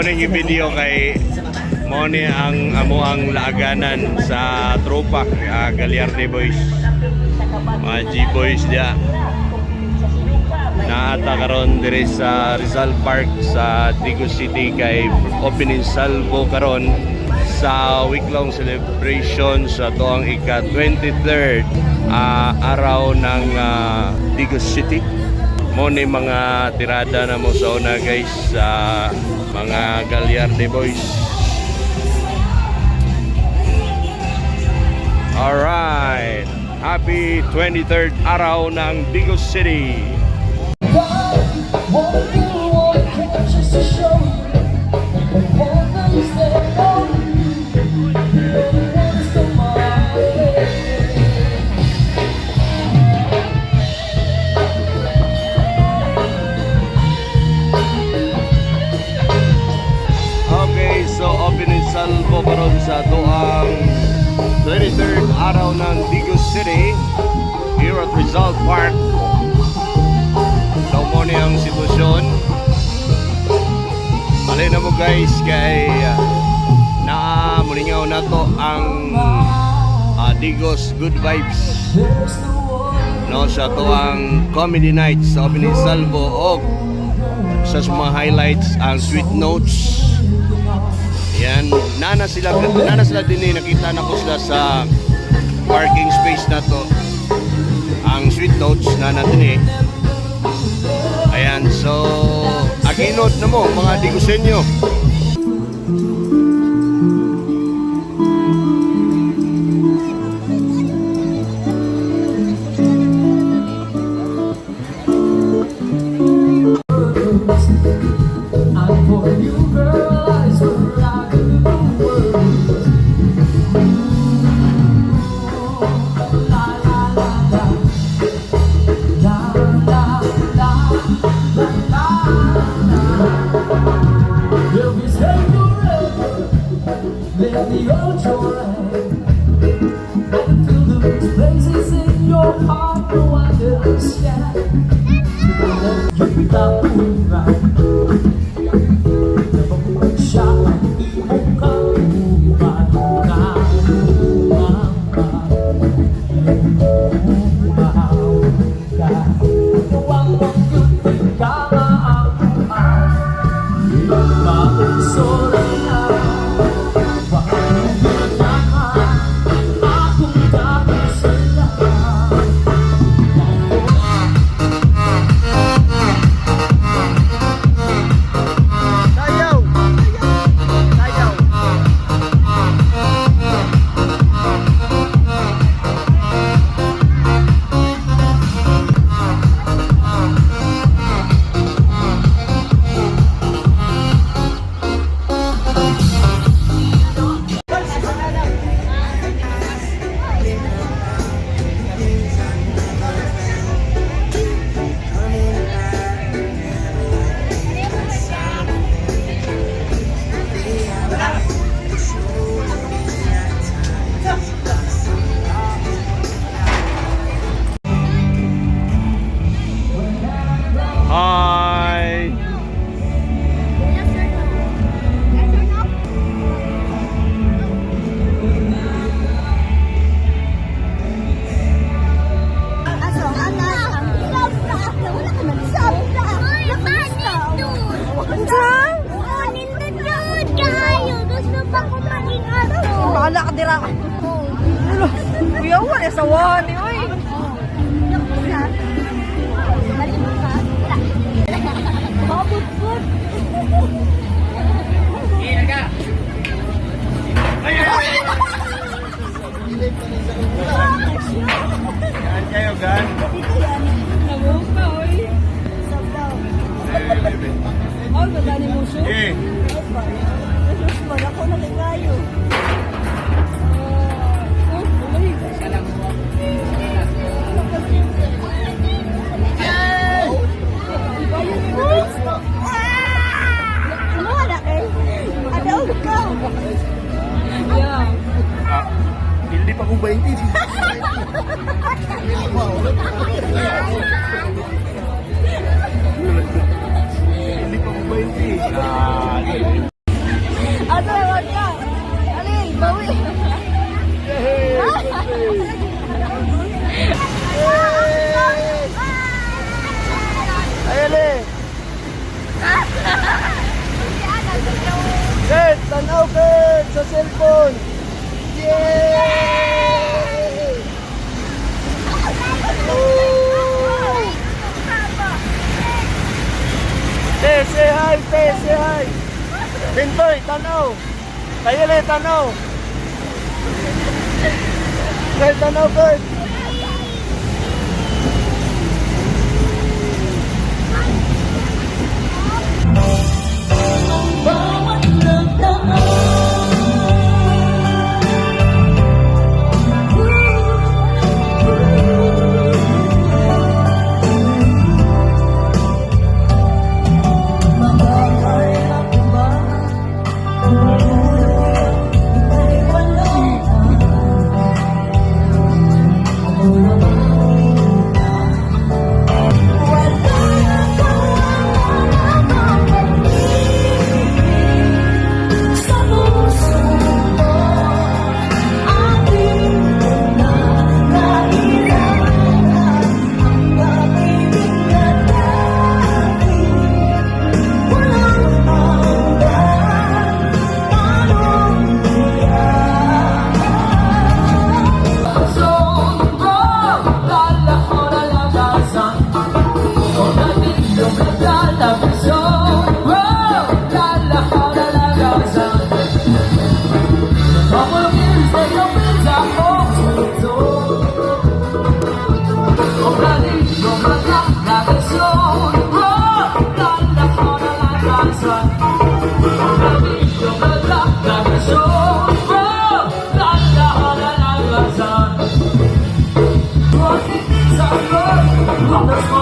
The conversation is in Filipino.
ning video kay mo ni ang amo ang laaganan sa tropa Galyarde boys. Mga G-boys dia. Naata karon diri sa Rizal Park sa DIGOS City kay opening salvo karon sa week-long celebration sa tuang ika-23rd araw ng DIGOS City. Mo ni mga tirada na mo sa una guys sa mga Galyarde boys. Alright, happy 23rd araw ng DIGOS City. Okay, so opening salvo karon sa tuang 23rd araw ng DIGOS City here at Rizal Park. So mo ni ang sitwasyon. Alin na mo guys kay mulingaw na to ang DIGOS Good Vibes no sa to ang comedy night sa opening salvo o sa mga highlights ang sweet notes. Yan, nana sila din nakita na ko sila sa parking space na to. Ang sweet notes nana din Ayan, so aginod na mo mga Digosenyo. Let the old joy I can feel those places in your heart. No, I understand. You without moving right. Never put shot like you won't come back now. Bahala ka dira. Kuya, wala sa wani, oy. Mabut-but. Yan kayo, gan. Nabuka, oy. Oh, madali mo siya. Eh. Mas ako na kayo. Hindi pa ko 20. Hindi pa ko 20. Ano, wag ka. Alin, bawi. Yay! Ayan eh! Kurt, tanaw Kurt sa cellphone! Yay! Te, say hi, te, say hi! Pintoy, tanaw! Kayali, tanaw! Kurt, tanaw Kurt! Bawat nagdaan makakailan ba ay wala ano naman wala sa puso mo ating nangailangan ang pag-ibig na dati walang hanggan anong iyan sombro kala ko nalagasan kung natin yung katalabas sombro kala ko nalagasan couple of years that you've been down home so kung natin yung katalabas sombro kala ko nalagasan kung natin yung katalabas sombro kala ko nalagasan Walking in the road,